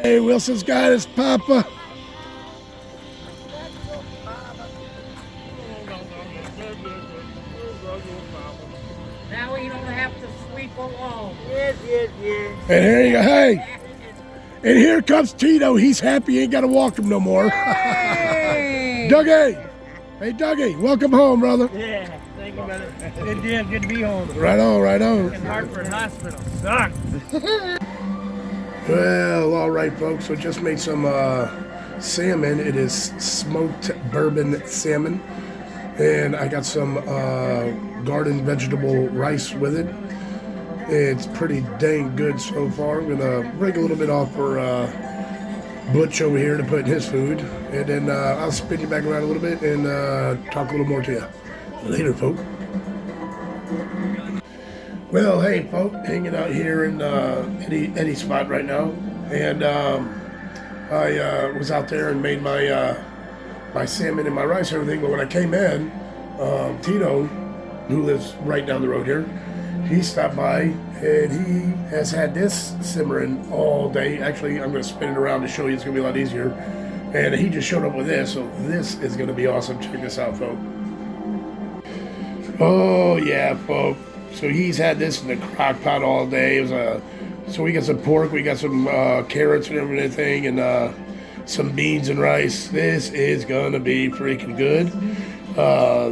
Hey, Wilson's got his papa. Now we don't have to sweep alone. Yes. And here you go. Hey, and here comes Tito. He's happy he ain't got to walk him no more. Hey! Dougie. Hey, Dougie. Welcome home, brother. Yeah, thank you, brother. Good deal. Good to be home. Right on, right on. In Hartford Hospital. Sucks. Well, all right, folks. So just made some salmon. It is smoked bourbon salmon. And I got some garden vegetable rice with it. It's pretty dang good so far. I'm gonna break a little bit off for Butch over here to put in his food. And then I'll spin you back around a little bit and talk a little more to you. Later, folks. Well, hey, folks, hanging out here in Eddie's spot right now. And I was out there and made my my salmon and my rice and everything, but when I came in, Tito, who lives right down the road here, he stopped by and he has had this simmering all day. Actually, I'm going to spin it around to show you. It's going to be a lot easier. And he just showed up with this, so this is going to be awesome. Check this out, folks. Oh, yeah, folks. So he's had this in the crock pot all day. It was so we got some pork, we got some carrots and everything, and some beans and rice. This is gonna be freaking good.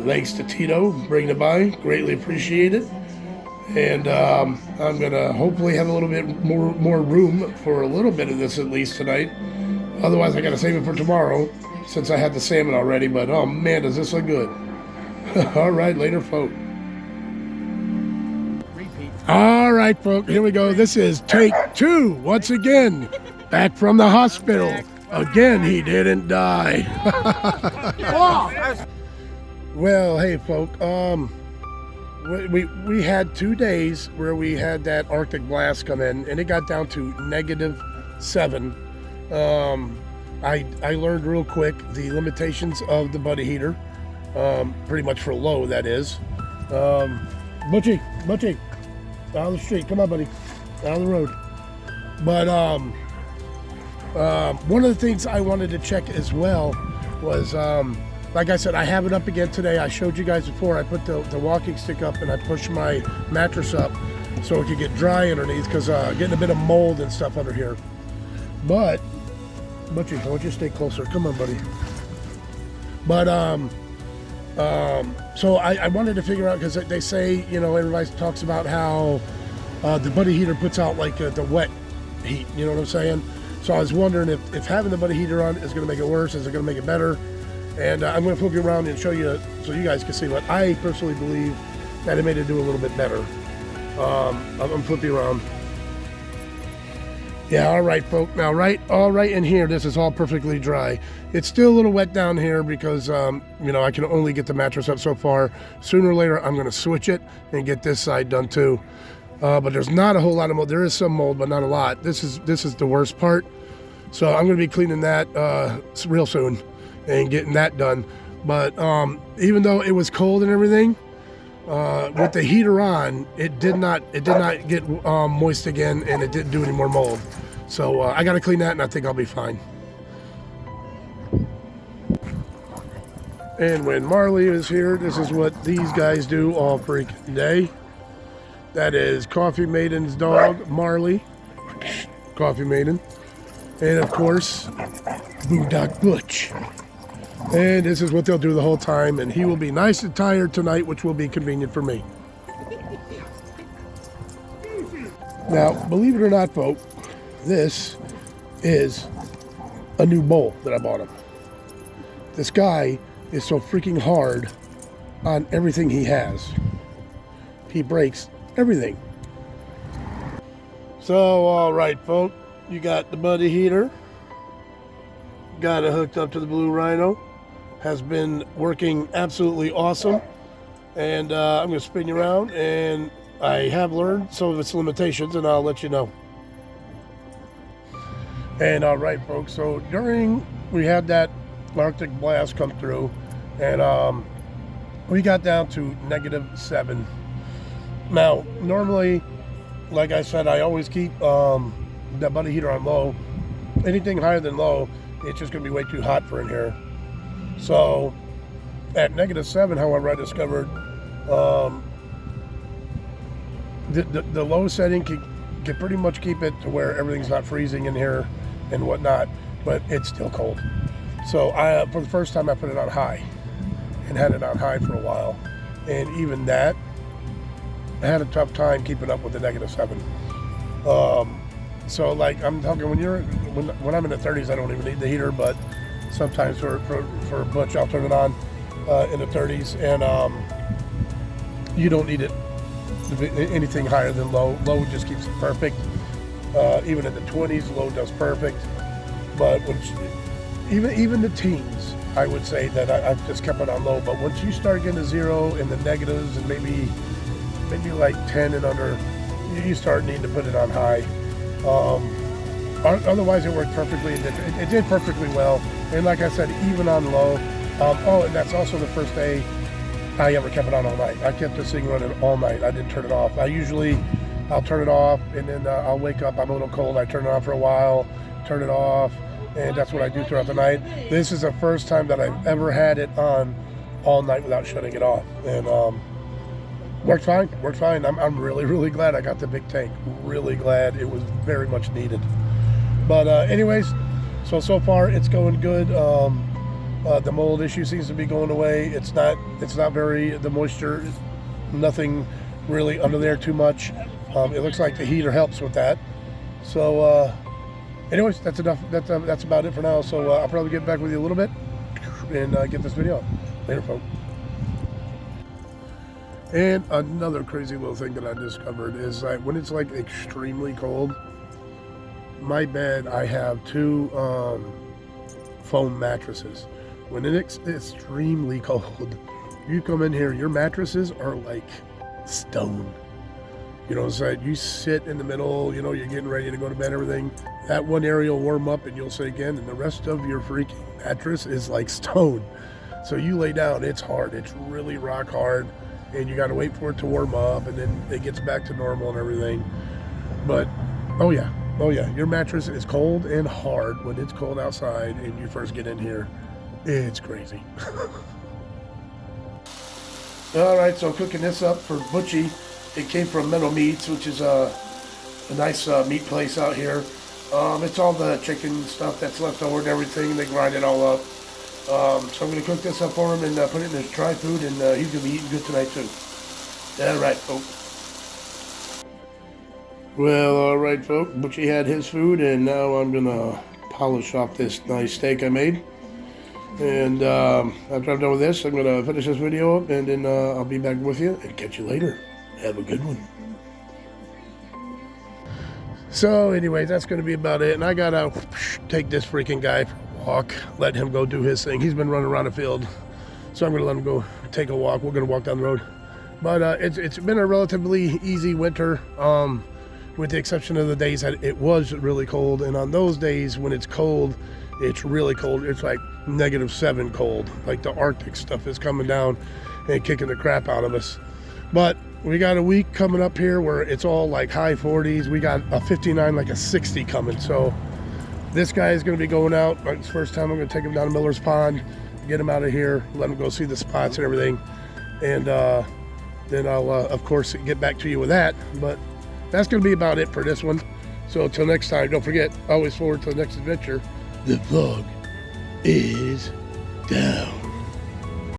Thanks to Tito bringing it by, greatly appreciated. And I'm gonna hopefully have a little bit more room for a little bit of this at least tonight. Otherwise, I gotta save it for tomorrow since I had the salmon already. But oh man, does this look good! All right, later, folks. All right, folks, here we go. This is take 2 once again. Back from the hospital. Again, he didn't die. Well, hey, folk. We had 2 days where we had that Arctic blast come in, and it got down to -7. I learned real quick the limitations of the buddy heater, pretty much for low, that is. Butchie, down the street. Come on, buddy, down the road. But one of the things I wanted to check as well was, like I said, I have it up again today. I showed you guys before. I put the walking stick up and I pushed my mattress up so it could get dry underneath, because getting a bit of mold and stuff under here. But, Butchie, why don't you stay closer? Come on, buddy. But, so I wanted to figure out, because they say, you know, everybody talks about how the buddy heater puts out like the wet heat, you know what I'm saying? So I was wondering if having the buddy heater on is going to make it worse, is it going to make it better? And I'm going to flip you around and show you so you guys can see what I personally believe that it made it do a little bit better. I'm going to flip you around. Yeah, all right, folks. Now, all right in here, this is all perfectly dry. It's still a little wet down here because, you know, I can only get the mattress up so far. Sooner or later, I'm going to switch it and get this side done too. But there's not a whole lot of mold. There is some mold, but not a lot. This is the worst part. So I'm going to be cleaning that real soon and getting that done. But even though it was cold and everything, with the heater on, it did not get moist again, and it didn't do any more mold. So I got to clean that, and I think I'll be fine. And when Marley is here, this is what these guys do all freaking day. That is Coffee Maiden's dog, Marley. Coffee Maiden. And of course, Boondock Butch. And this is what they'll do the whole time, and he will be nice and tired tonight, which will be convenient for me. Now, believe it or not, folks, this is a new bowl that I bought him. This guy is so freaking hard on everything he has. He breaks everything. So, all right, folks, you got the buddy heater. Got it hooked up to the Blue Rhino. Has been working absolutely awesome. And I'm going to spin you around, and I have learned some of its limitations, and I'll let you know. And all right, folks, so we had that Arctic blast come through, and we got down to -7. Now, normally, like I said, I always keep the buddy heater on low anything higher than low, it's just going to be way too hot for in here. So at -7, however, I discovered the low setting can pretty much keep it to where everything's not freezing in here and whatnot, but it's still cold. So for the first time, I put it on high and had it on high for a while, and even that, I had a tough time keeping up with the -7. So like I'm talking when I'm in the 30s, I don't even need the heater, but sometimes for Butch, I'll turn it on in the 30s, and you don't need it anything higher than low. Low just keeps it perfect. Even in the 20s, low does perfect. But even the teens, I would say that I've just kept it on low. But once you start getting to 0 and the negatives and maybe like 10 and under, you start needing to put it on high. Otherwise, it worked perfectly. It did perfectly well. And like I said, even on low. And that's also the first day I ever kept it on all night. I kept this thing running all night. I didn't turn it off. I'll turn it off, and then I'll wake up. I'm a little cold. I turn it on for a while, turn it off, and that's what I do throughout the night. This is the first time that I've ever had it on all night without shutting it off, and worked fine. Worked fine. I'm really, really glad I got the big tank. Really glad. It was very much needed. But anyways, so far it's going good. The mold issue seems to be going away. It's not the moisture, nothing really under there too much. It looks like the heater helps with that. So anyways, that's enough. That's about it for now. So I'll probably get back with you a little bit and get this video up. Later, folks. And another crazy little thing that I discovered is that when it's like extremely cold, my bed, I have 2 foam mattresses. When it's extremely cold, you come in here, your mattresses are like stone. You know, so you sit in the middle, you know, you're getting ready to go to bed, everything. That one area will warm up and you'll sit again, and the rest of your freaking mattress is like stone. So you lay down, it's hard. It's really rock hard, and you got to wait for it to warm up, and then it gets back to normal and everything. But, oh yeah, your mattress is cold and hard when it's cold outside and you first get in here. It's crazy. All right, so cooking this up for Butchie. It came from Meadow Meats, which is a nice meat place out here. It's all the chicken stuff that's left over and everything. They grind it all up. So I'm going to cook this up for him and put it in his dry food, and he's going to be eating good tonight too. All right, folks. Well, all right, folks. Butchie had his food, and now I'm going to polish off this nice steak I made. And after I'm done with this, I'm going to finish this video up, and then I'll be back with you and catch you later. Have a good one. So anyways, that's going to be about it. And I got to take this freaking guy for a walk, let him go do his thing. He's been running around the field, so I'm going to let him go take a walk. We're going to walk down the road. But it's been a relatively easy winter, with the exception of the days that it was really cold. And on those days when it's cold, it's really cold. It's like -7 cold. Like the Arctic stuff is coming down and kicking the crap out of us. But we got a week coming up here where it's all like high 40s. We got a 59, like a 60 coming. So this guy is going to be going out. Like, it's the first time I'm going to take him down to Miller's Pond, get him out of here, let him go see the spots and everything. And then I'll, of course, get back to you with that. But that's going to be about it for this one. So until next time, don't forget, always forward to the next adventure. The vlog is down.